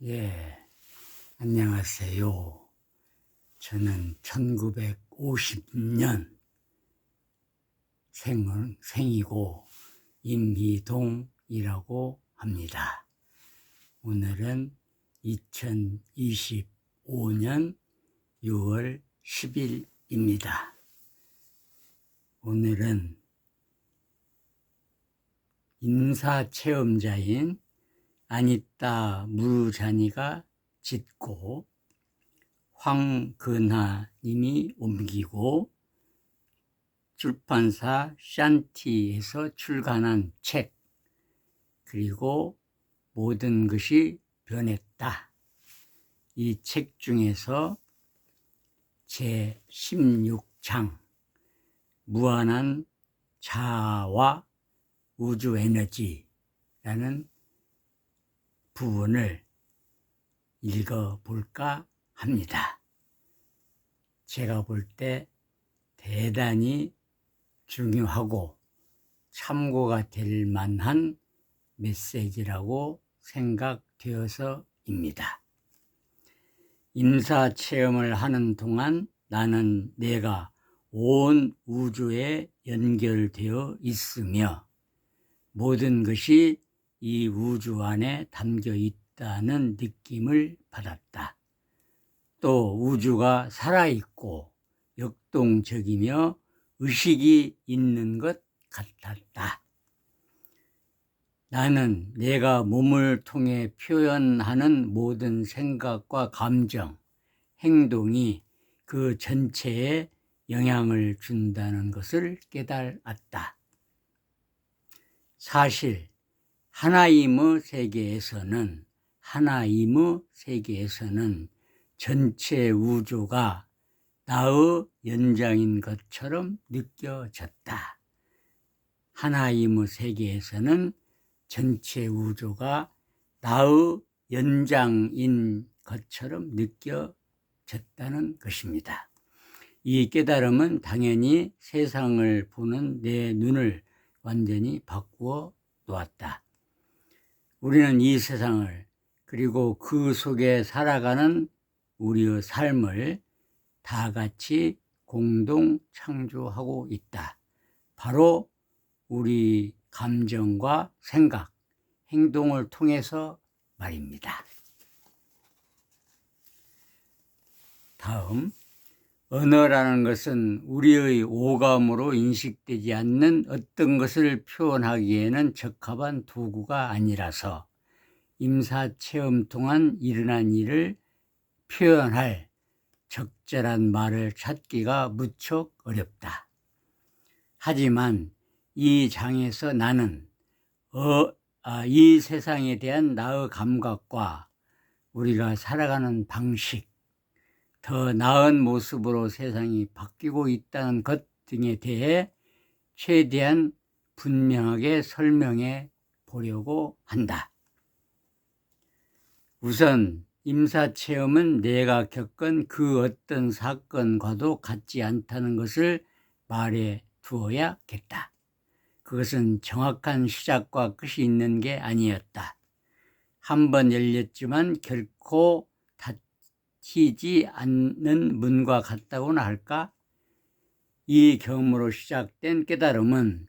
예, 안녕하세요. 저는 1950년 생이고 임희동이라고 합니다. 오늘은 2025년 6월 10일입니다. 오늘은 인사체험자인 아니따 무르자니가 짓고 황근하 님이 옮기고 출판사 샨티에서 출간한 책, 그리고 모든 것이 변했다. 이 책 중에서 제16장 무한한 자아와 우주 에너지라는 부분을 읽어볼까 합니다. 제가 볼 때 대단히 중요하고 참고가 될 만한 메시지라고 생각되어서입니다. 인사체험을 하는 동안 나는 내가 온 우주에 연결되어 있으며 모든 것이 이 우주 안에 담겨 있다는 느낌을 받았다. 또 우주가 살아있고 역동적이며 의식이 있는 것 같았다. 나는 내가 몸을 통해 표현하는 모든 생각과 감정, 행동이 그 전체에 영향을 준다는 것을 깨달았다. 사실 하나님의 세계에서는 전체 우주가 나의 연장인 것처럼 느껴졌다. 하나님의 세계에서는 전체 우주가 나의 연장인 것처럼 느껴졌다는 것입니다. 이 깨달음은 당연히 세상을 보는 내 눈을 완전히 바꾸어 놓았다. 우리는 이 세상을, 그리고 그 속에 살아가는 우리의 삶을 다 같이 공동 창조하고 있다. 바로 우리 감정과 생각, 행동을 통해서 말입니다. 다음, 언어라는 것은 우리의 오감으로 인식되지 않는 어떤 것을 표현하기에는 적합한 도구가 아니라서 임사체험 동안 일어난 일을 표현할 적절한 말을 찾기가 무척 어렵다. 하지만 이 장에서 나는 이 세상에 대한 나의 감각과 우리가 살아가는 방식, 더 나은 모습으로 세상이 바뀌고 있다는 것 등에 대해 최대한 분명하게 설명해 보려고 한다. 우선 임사체험은 내가 겪은 그 어떤 사건과도 같지 않다는 것을 말해 두어야겠다. 그것은 정확한 시작과 끝이 있는 게 아니었다. 한번 열렸지만 결코 닫히지 않는 문과 같다고나 할까? 이 경험으로 시작된 깨달음은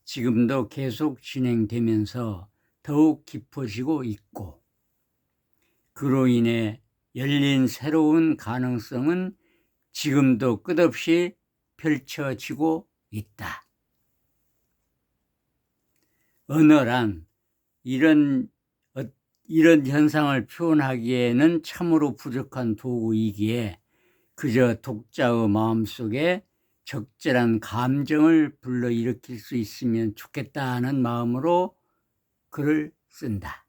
지금도 계속 진행되면서 더욱 깊어지고 있고, 그로 인해 열린 새로운 가능성은 지금도 끝없이 펼쳐지고 있다. 언어란 이런 현상을 표현하기에는 참으로 부족한 도구이기에 그저 독자의 마음속에 적절한 감정을 불러일으킬 수 있으면 좋겠다는 마음으로 글을 쓴다.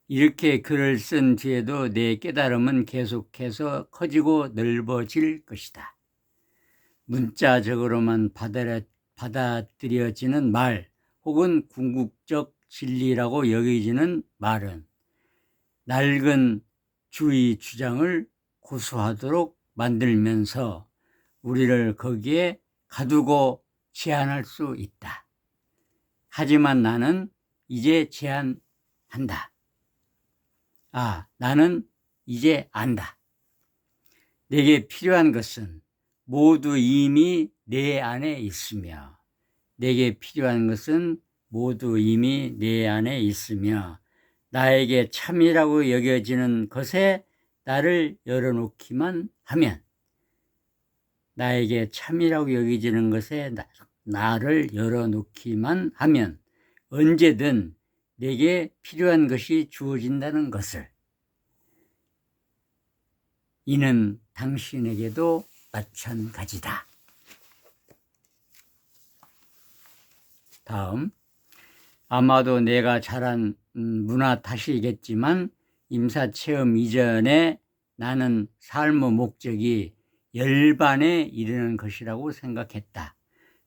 이렇게 글을 쓴 뒤에도 내 깨달음은 계속해서 커지고 넓어질 것이다. 문자적으로만 받아들여지는 말, 혹은 궁극적 진리라고 여겨지는 말은 낡은 주의 주장을 고수하도록 만들면서 우리를 거기에 가두고 제한할 수 있다. 하지만 나는 이제 제한한다. 나는 이제 안다. 내게 필요한 것은 모두 이미 내 안에 있으며, 내게 필요한 것은 모두 이미 내 안에 있으며, 나에게 참이라고 여겨지는 것에 나를 열어놓기만 하면, 나에게 참이라고 여겨지는 것에 나를 열어놓기만 하면 언제든 내게 필요한 것이 주어진다는 것을, 이는 당신에게도 마찬가지다. 다음, 아마도 내가 잘한 문화 탓이겠지만 임사체험 이전에 나는 삶의 목적이 열반에 이르는 것이라고 생각했다.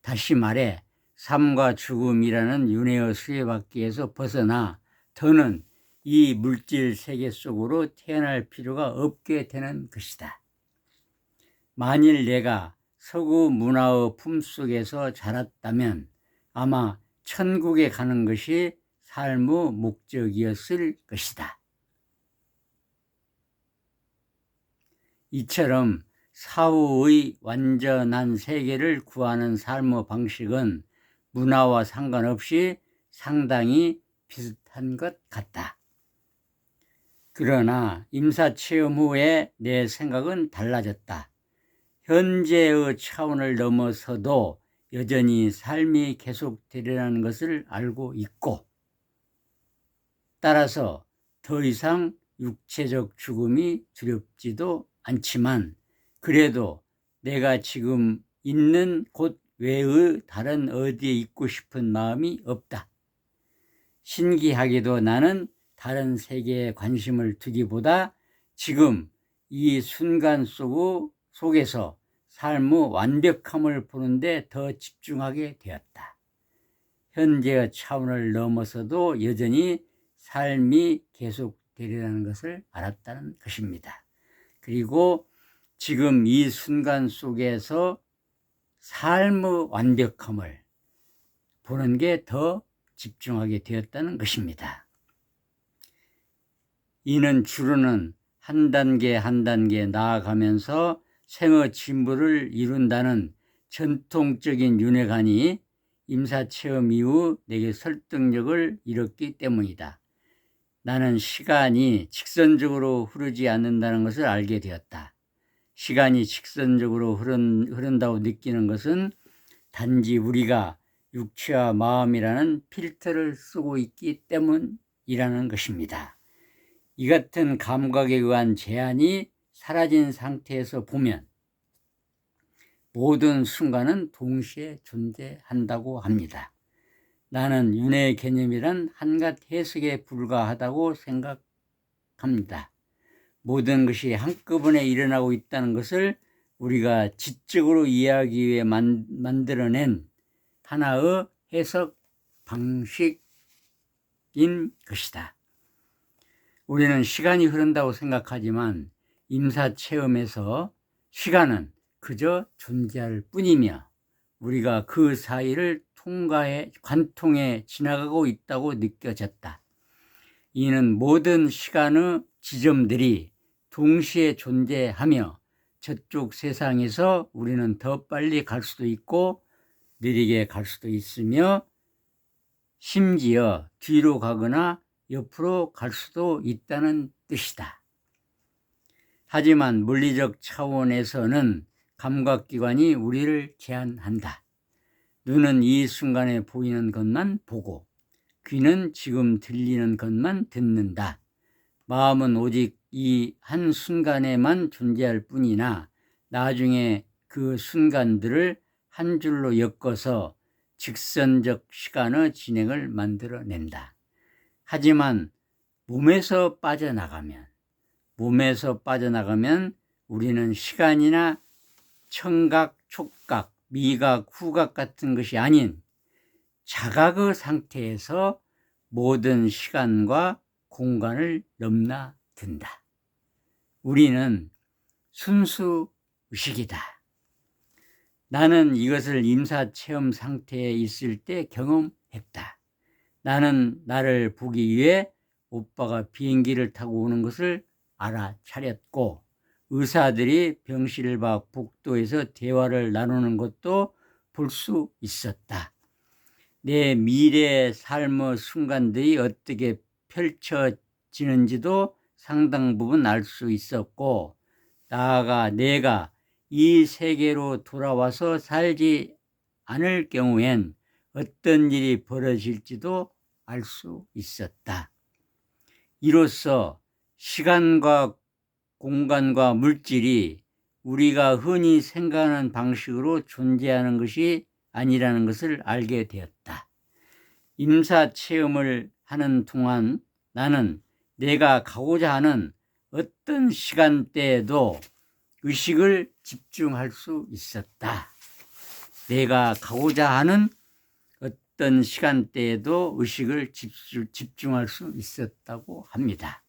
다시 말해 삶과 죽음이라는 윤회의 수레바퀴에서 벗어나 더는 이 물질 세계 속으로 태어날 필요가 없게 되는 것이다. 만일 내가 서구 문화의 품속에서 자랐다면 아마 천국에 가는 것이 삶의 목적이었을 것이다. 이처럼 사후의 완전한 세계를 구하는 삶의 방식은 문화와 상관없이 상당히 비슷한 것 같다. 그러나 임사체험 후에 내 생각은 달라졌다. 현재의 차원을 넘어서도 여전히 삶이 계속되리라는 것을 알고 있고, 따라서 더 이상 육체적 죽음이 두렵지도 않지만, 그래도 내가 지금 있는 곳 외의 다른 어디에 있고 싶은 마음이 없다. 신기하게도 나는 다른 세계에 관심을 두기보다 지금 이 순간 속에서 삶의 완벽함을 보는데 더 집중하게 되었다. 현재의 차원을 넘어서도 여전히 삶이 계속되리라는 것을 알았다는 것입니다. 그리고 지금 이 순간 속에서 삶의 완벽함을 보는 게 더 집중하게 되었다는 것입니다. 이는 주로는 한 단계 한 단계 나아가면서 생의 진보를 이룬다는 전통적인 윤회관이 임사체험 이후 내게 설득력을 잃었기 때문이다. 나는 시간이 직선적으로 흐르지 않는다는 것을 알게 되었다. 시간이 직선적으로 흐른다고 느끼는 것은 단지 우리가 육체와 마음이라는 필터를 쓰고 있기 때문이라는 것입니다. 이 같은 감각에 의한 제한이 사라진 상태에서 보면 모든 순간은 동시에 존재한다고 합니다. 나는 윤회의 개념이란 한갓 해석에 불과하다고 생각합니다. 모든 것이 한꺼번에 일어나고 있다는 것을 우리가 지적으로 이해하기 위해 만들어낸 하나의 해석 방식인 것이다. 우리는 시간이 흐른다고 생각하지만 임사체험에서 시간은 그저 존재할 뿐이며 우리가 그 사이를 관통해 지나가고 있다고 느껴졌다. 이는 모든 시간의 지점들이 동시에 존재하며 저쪽 세상에서 우리는 더 빨리 갈 수도 있고 느리게 갈 수도 있으며 심지어 뒤로 가거나 옆으로 갈 수도 있다는 뜻이다. 하지만 물리적 차원에서는 감각기관이 우리를 제한한다. 눈은 이 순간에 보이는 것만 보고 귀는 지금 들리는 것만 듣는다. 마음은 오직 이 한 순간에만 존재할 뿐이나 나중에 그 순간들을 한 줄로 엮어서 직선적 시간의 진행을 만들어낸다. 하지만 몸에서 빠져나가면 우리는 시간이나 청각, 촉각, 미각, 후각 같은 것이 아닌 자각의 상태에서 모든 시간과 공간을 넘나든다. 우리는 순수 의식이다. 나는 이것을 임사체험 상태에 있을 때 경험했다. 나는 나를 보기 위해 오빠가 비행기를 타고 오는 것을 알아차렸고, 의사들이 병실을 밖 복도에서 대화를 나누는 것도 볼 수 있었다. 내 미래 삶의 순간들이 어떻게 펼쳐지는지도 상당 부분 알 수 있었고, 나아가 내가 이 세계로 돌아와서 살지 않을 경우엔 어떤 일이 벌어질지도 알 수 있었다. 이로써 시간과 공간과 물질이 우리가 흔히 생각하는 방식으로 존재하는 것이 아니라는 것을 알게 되었다. 임사 체험을 하는 동안 나는 내가 가고자 하는 어떤 시간대에도 의식을 집중할 수 있었다. 내가 가고자 하는 어떤 시간대에도 의식을 집중할 수 있었다고 합니다.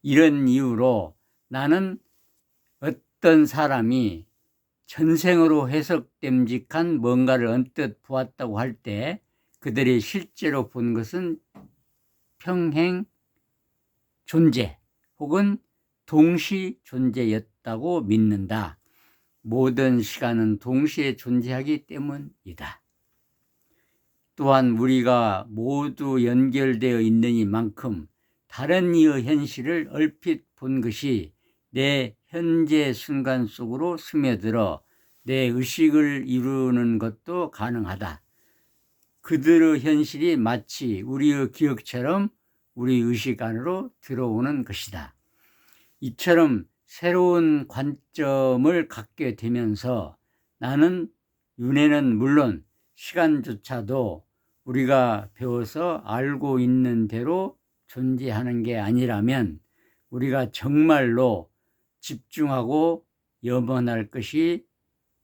이런 이유로 나는 어떤 사람이 전생으로 해석됨직한 뭔가를 언뜻 보았다고 할 때 그들이 실제로 본 것은 평행 존재 혹은 동시 존재였다고 믿는다. 모든 시간은 동시에 존재하기 때문이다. 또한 우리가 모두 연결되어 있는 이만큼 다른 이의 현실을 얼핏 본 것이 내 현재 순간 속으로 스며들어 내 의식을 이루는 것도 가능하다. 그들의 현실이 마치 우리의 기억처럼 우리 의식 안으로 들어오는 것이다. 이처럼 새로운 관점을 갖게 되면서 나는 윤회는 물론 시간조차도 우리가 배워서 알고 있는 대로 존재하는 게 아니라면 우리가 정말로 집중하고 염원할 것이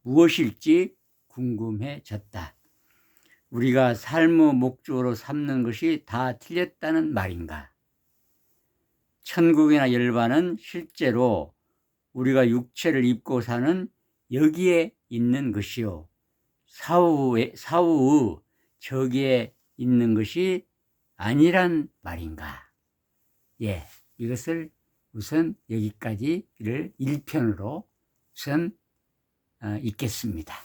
무엇일지 궁금해졌다. 우리가 삶의 목적으로 삼는 것이 다 틀렸다는 말인가? 천국이나 열반은 실제로 우리가 육체를 입고 사는 여기에 있는 것이요, 사후의 저기에 있는 것이 아니란 말인가? 예, 이것을 우선 여기까지를 1편으로 우선 읽겠습니다.